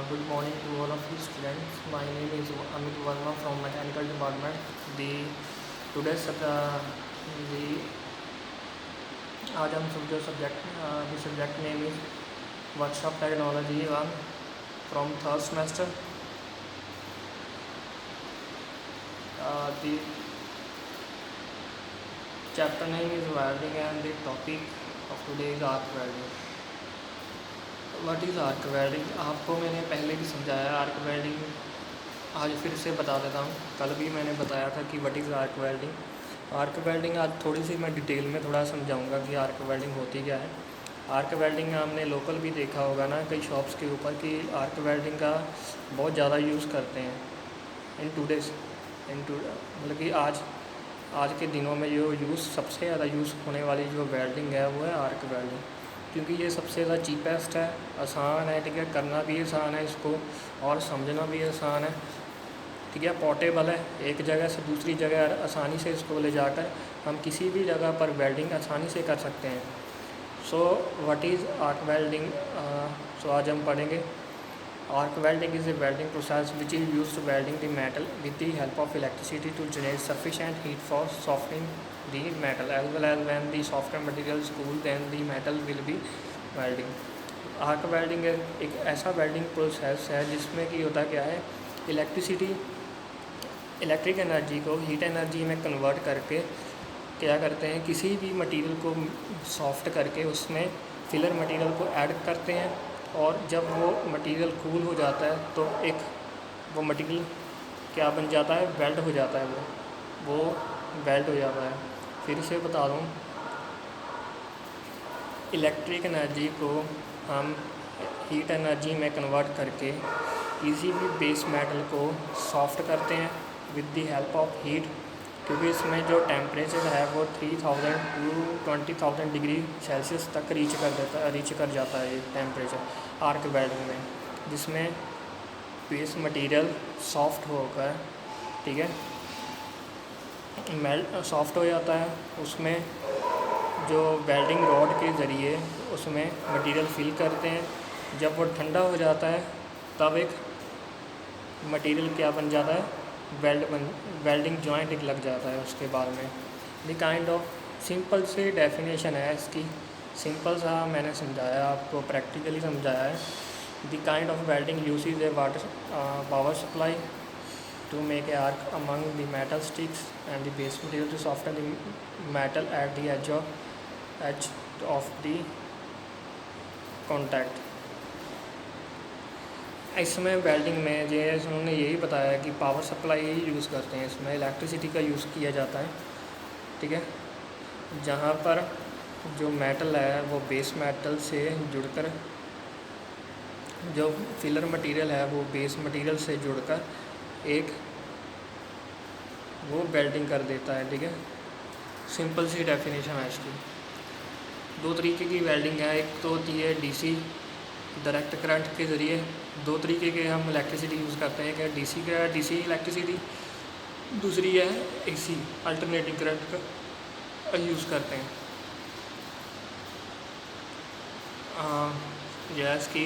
Good morning to all of you students. My name is Amit Verma from Mechanical Department. The today's the आज हम सब जो subject name is workshop technology one from third semester. The chapter name is welding and the topic of today is arc welding. What is arc welding? आपको मैंने पहले भी समझाया arc welding, आज फिर से बता देता हूँ. कल भी मैंने बताया था कि what is arc welding. Arc welding आज थोड़ी सी मैं डिटेल में थोड़ा समझाऊंगा कि आर्क वेल्डिंग होती क्या है. आर्क वेल्डिंग हमने लोकल भी देखा होगा ना कई शॉप्स के ऊपर कि आर्क वेल्डिंग का बहुत ज़्यादा यूज़ करते हैं मतलब कि आज के दिनों में जो यूज़ सबसे ज़्यादा यूज़ होने वाली जो वेल्डिंग है वो है आर्क वेल्डिंग, क्योंकि ये सबसे ज़्यादा चीपेस्ट है, आसान है. ठीक है, करना भी आसान है इसको और समझना भी आसान है. ठीक है, पोर्टेबल है, एक जगह से दूसरी जगह आसानी से इसको ले जाकर हम किसी भी जगह पर वेल्डिंग आसानी से कर सकते हैं. So what is arc welding? So आज हम पढ़ेंगे arc welding is a welding process which is used to welding the metal with the help of electricity to generate sufficient heat for softening the metal as well as when the softer material is cooled then the metal will be welding. Arc welding एक ऐसा welding process है जिसमें कि होता क्या है, electric energy को heat energy में कन्वर्ट करके क्या करते हैं, किसी भी मटेरियल को सॉफ्ट करके उसमें फिलर मटेरियल को ऐड करते हैं और जब वो मटेरियल कूल हो जाता है तो वो मटेरियल क्या बन जाता है, वेल्ड हो जाता है. वो वेल्ड हो जाता है. फिर से बता दूँ, इलेक्ट्रिक एनर्जी को हम हीट एनर्जी में कन्वर्ट करके किसी भी बेस मेटल को सॉफ्ट करते हैं with the help of heat, क्योंकि इसमें जो टेम्परेचर है वो 3000 to 20,000 डिग्री सेल्सियस तक रीच कर जाता है ये टेम्परेचर आर्क वेल्डिंग में, जिसमें बेस मटेरियल सॉफ्ट होकर, ठीक है, सॉफ्ट हो जाता है. उसमें जो वेल्डिंग रॉड के ज़रिए उसमें मटेरियल फिल करते हैं. जब वो ठंडा हो जाता है तब एक मटेरियल क्या बन जाता है, वेल्डिंग जॉइंट एक लग जाता है उसके बाद में. द काइंड ऑफ सिंपल से डेफिनेशन है इसकी, सिंपल सा मैंने समझाया आपको, प्रैक्टिकली समझाया है. The kind of welding uses A water power supply to make a arc among the metal sticks and the base material to soften the metal at the edge of the contact. इसमें welding में जैसे उन्होंने यही बताया कि power supply use करते हैं, इसमें इलेक्ट्रिसिटी का यूज़ किया जाता है. ठीक है, जहाँ पर जो मेटल है वो बेस मेटल से जुड़कर, जो फिलर मटेरियल है वो बेस मटेरियल से जुड़कर एक वो वेल्डिंग कर देता है. ठीक है, सिंपल सी डेफिनेशन है इसकी. दो तरीके की वेल्डिंग है, एक तो होती है डीसी डायरेक्ट करंट के ज़रिए, दो तरीके के हम इलेक्ट्रिसिटी यूज़ करते हैं, क्या डीसी इलेक्ट्रिसिटी, दूसरी है एसी अल्टरनेटिंग करंट का यूज़ करते हैं. यह इसकी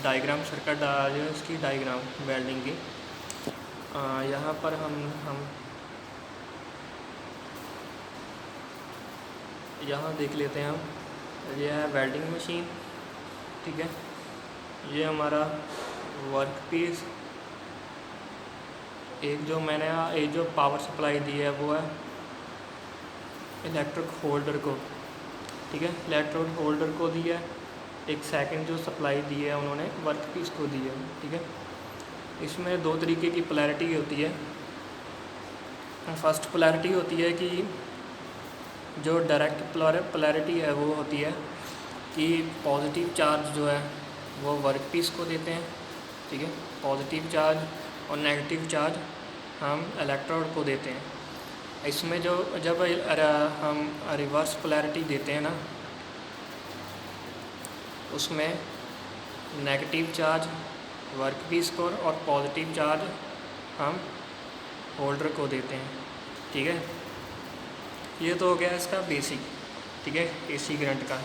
डायग्राम सर्किट इसकी डायग्राम वेल्डिंग की यहाँ पर हम यहाँ देख लेते हैं. हम यह है वेल्डिंग मशीन. ठीक है, ये हमारा वर्क पीस, एक जो पावर सप्लाई दी है वो है इलेक्ट्रिक होल्डर को. ठीक है, इलेक्ट्रिक होल्डर को दी है. एक सेकंड जो सप्लाई दी है उन्होंने वर्क पीस को दी है. ठीक है, इसमें दो तरीके की पोलैरिटी होती है. फर्स्ट पोलैरिटी होती है कि जो डायरेक्ट पोलैरिटी है वो होती है कि पॉजिटिव चार्ज जो है वो वर्क पीस को देते हैं. ठीक है, पॉजिटिव चार्ज और नेगेटिव चार्ज हम इलेक्ट्रोड को देते हैं. इसमें जब हम रिवर्स पोलैरिटी देते हैं ना, उसमें नेगेटिव चार्ज वर्क पीस को और पॉजिटिव चार्ज हम होल्डर को देते हैं. ठीक है, ये तो हो गया इसका बेसिक. ठीक है, एसी करंट का.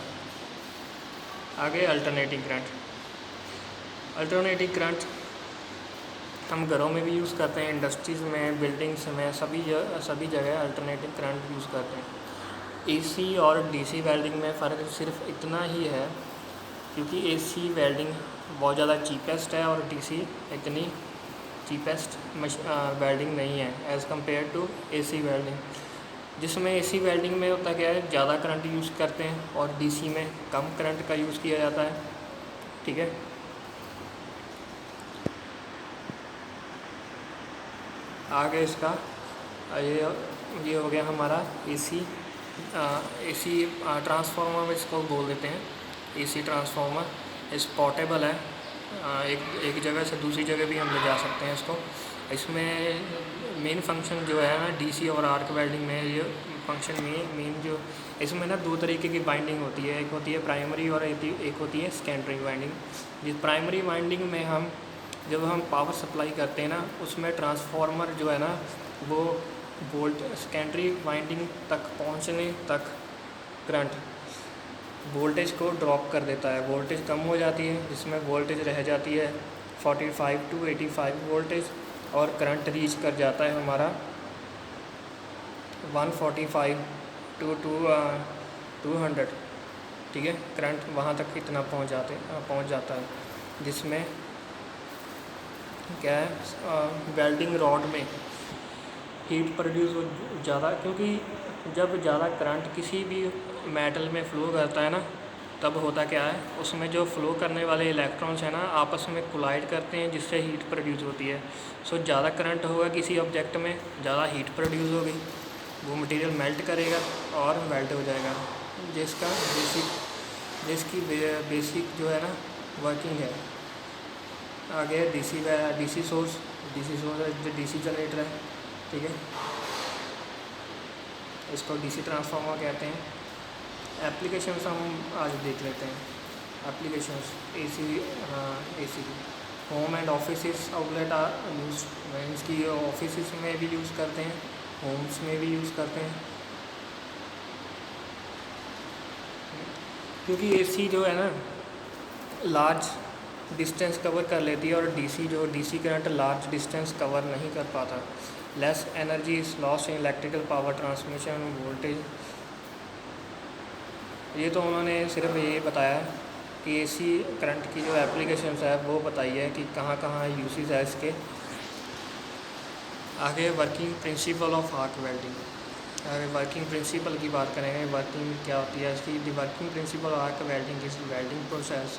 आगे अल्टरनेटिंग करंट. अल्टरनेटिव करंट हम घरों में भी यूज़ करते हैं, इंडस्ट्रीज़ में, बिल्डिंग्स में, सभी जगह अल्टरनेटिव करंट यूज़ करते हैं। एसी और डीसी वेल्डिंग में फ़र्क सिर्फ इतना ही है, क्योंकि एसी वेल्डिंग बहुत ज़्यादा चीपेस्ट है और डीसी इतनी चीपेस्ट वेल्डिंग नहीं है as compare to AC welding, जिसमें एसी वेल्डिंग में होता क्या है, ज़्यादा करंट यूज़ करते हैं और डीसी में कम करंट का यूज़ किया जाता है। ठीक है, आगे इसका ये हो गया हमारा एसी ट्रांसफार्मर में इसको बोल देते हैं। एसी ट्रांसफार्मर इस पोर्टेबल है, एक जगह से दूसरी जगह भी हम ले जा सकते हैं इसको। इसमें मेन फंक्शन जो है ना, डीसी और आर्क वेल्डिंग में ये फंक्शन मेन जो इसमें ना दो तरीके की बाइंडिंग होती है, एक होती है प्राइमरी और एक होती है सेकेंडरी बाइंडिंग। जिस प्राइमरी बाइंडिंग में जब हम पावर सप्लाई करते हैं ना, उसमें ट्रांसफार्मर जो है ना वो सेकेंडरी वाइंडिंग तक पहुंचने तक करंट वोल्टेज को ड्रॉप कर देता है, वोल्टेज कम हो जाती है, जिसमें वोल्टेज रह जाती है 45 to 85 वोल्टेज, और करंट रीच कर जाता है हमारा 145 to 200। ठीक है, करंट वहाँ तक इतना पहुँच जाता है, जिसमें क्या है, वेल्डिंग रॉड में हीट प्रोड्यूस ज़्यादा, क्योंकि जब ज़्यादा करंट किसी भी मेटल में फ़्लो करता है ना, तब होता क्या है, उसमें जो फ़्लो करने वाले इलेक्ट्रॉन्स हैं ना आपस में कोलाइड करते हैं, जिससे हीट प्रोड्यूस होती है। सो ज़्यादा करंट होगा किसी ऑब्जेक्ट में, ज़्यादा हीट प्रोड्यूस होगी, वो मटेरियल मेल्ट करेगा और वेल्ट हो जाएगा, जिसकी बेसिक जो है ना वर्किंग है। आगे डीसी सोर्स जो डीसी जनरेटर है। ठीक है, इसको डीसी ट्रांसफार्मर कहते हैं। एप्लीकेशंस हम आज देख लेते हैं। Applications AC home and office outlet use, means की ऑफिस में भी यूज़ करते हैं, होम्स में भी यूज़ करते हैं, क्योंकि एसी जो है ना लार्ज डिस्टेंस कवर कर लेती है और DC current large distance cover नहीं कर पाता। Less energy is lost in electrical power transmission voltage. ये तो उन्होंने सिर्फ ये बताया कि एसी करंट की जो एप्लीकेशंस है वो बताई है कि कहाँ कहाँ यूसेज है इसके। आगे working principle of arc welding. अगर वर्किंग प्रिंसिपल की बात करेंगे, वर्किंग क्या होती है इसकी। The working principle of arc welding is welding process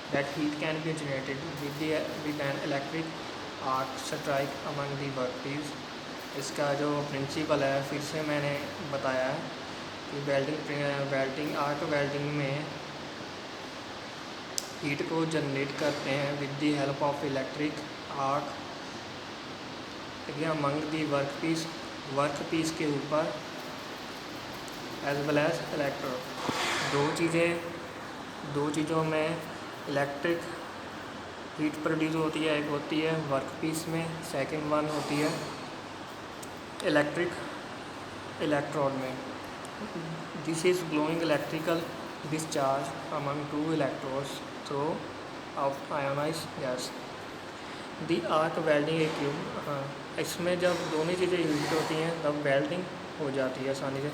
that heat can be generated with an electric arc strike among the workpiece। इसका जो प्रिंसिपल है फिर से मैंने बताया है कि वेल्डिंग आर्क वेल्डिंग में हीट को जनरेट करते हैं with the help of electric arc, ठीक है, अमंग दी वर्कपीस के ऊपर, एज वेल एज इलेक्ट्रोड। दो चीज़ों में इलेक्ट्रिक हीट प्रोड्यूस होती है, एक होती है वर्कपीस में, सेकंड वन होती है इलेक्ट्रोड में। This is glowing electrical discharge among two electrodes through of ionised gas. The arc welding इसमें जब दोनों चीज़ें यूज होती हैं तब वेल्डिंग हो जाती है आसानी से।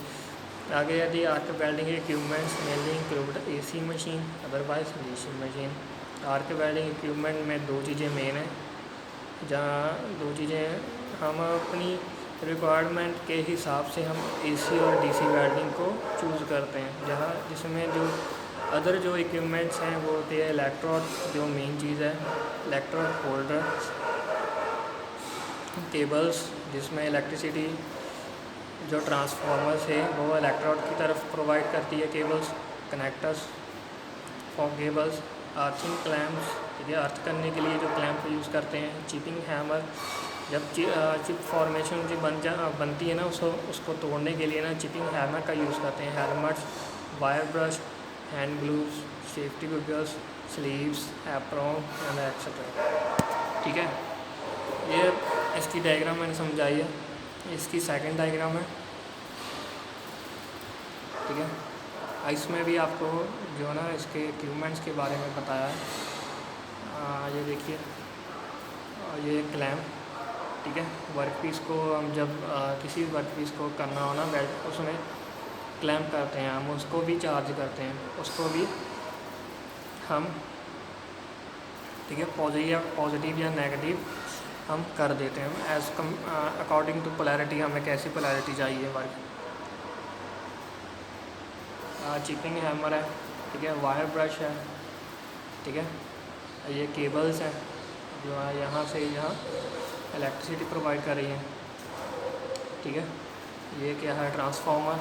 आगे यदि arc welding equipments mainly include AC machine otherwise DC machine. Arc welding equipment में दो चीज़ें मेन हैं, जहाँ दो चीज़ें हम अपनी रिक्वायरमेंट के हिसाब से हम एसी और डीसी वेल्डिंग को चूज़ करते हैं। जिसमें जो अदर जो इक्विपमेंट्स हैं वो होती है इलेक्ट्रोड, जो मेन चीज़ है, इलेक्ट्रोड होल्डर, केबल्स जिसमें इलेक्ट्रिसिटी जो ट्रांसफार्मर्स है वो इलेक्ट्रोड की तरफ प्रोवाइड करती है, cables, connectors for cables, earthing clamps, ठीक है, अर्थ करने के लिए जो क्लैम्प यूज़ करते हैं, चिपिंग हैमर, जब चिप फॉर्मेशन जो बनती है ना उसको तोड़ने के लिए ना चिपिंग हैमर का यूज़ करते हैं, helmets, wire brush, hand gloves, safety goggles, sleeves, apron and etcetera. ठीक है, ये इसकी डायग्राम मैंने समझाई है। इसकी सेकंड डायग्राम है, ठीक है, इसमें भी आपको जो है ना इसके इक्विपमेंट्स के बारे में बताया है। ये देखिए देखिए ये क्लैम्प, ठीक है। वर्क पीस को हम जब किसी वर्क पीस को करना हो ना वेल्ड, उसमें क्लैम्प करते हैं हम, उसको भी चार्ज करते हैं, उसको भी हम, ठीक है, पॉजिटिव या नेगेटिव हम कर देते हैं एज कम अकॉर्डिंग टू पोलैरिटी, हमें कैसी पोलैरिटी चाहिए वर्क। चिपिंग हैमर है, ठीक है, वायर ब्रश है, ठीक है, ये केबल्स हैं जो है यहाँ से यहाँ इलेक्ट्रिसिटी प्रोवाइड कर रही हैं, ठीक है। ये क्या है, ट्रांसफार्मर।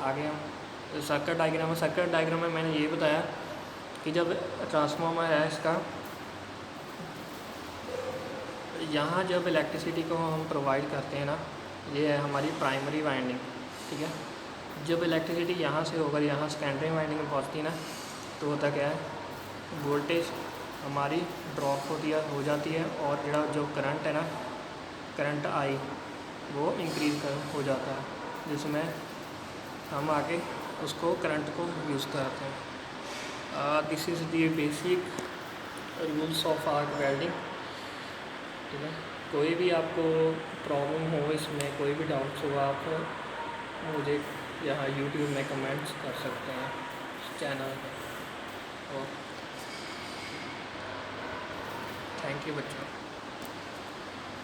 आगे हम सर्किट डायग्राम है। सर्किट डायग्राम में मैंने ये बताया कि जब ट्रांसफार्मर है इसका, यहाँ जब इलेक्ट्रिसिटी को हम प्रोवाइड करते हैं ना, ये है हमारी प्राइमरी वाइंडिंग, ठीक है। जब इलेक्ट्रिसिटी यहाँ से होकर यहाँ सेकेंडरी वाइंडिंग में पहुँचती है ना, तो होता क्या है, वोल्टेज हमारी ड्रॉप हो जाती है और जो करंट है ना, करंट आई वो इंक्रीज़ हो जाता है, जिसमें हम आगे उसको करंट को यूज़ करते हैं। This is the basic rules of arc welding, ठीक है। कोई भी आपको प्रॉब्लम हो इसमें, कोई भी डाउट्स हो, आप मुझे यहाँ यूट्यूब में कमेंट्स कर सकते हैं इस चैनल में। और थैंक यू बच्चों।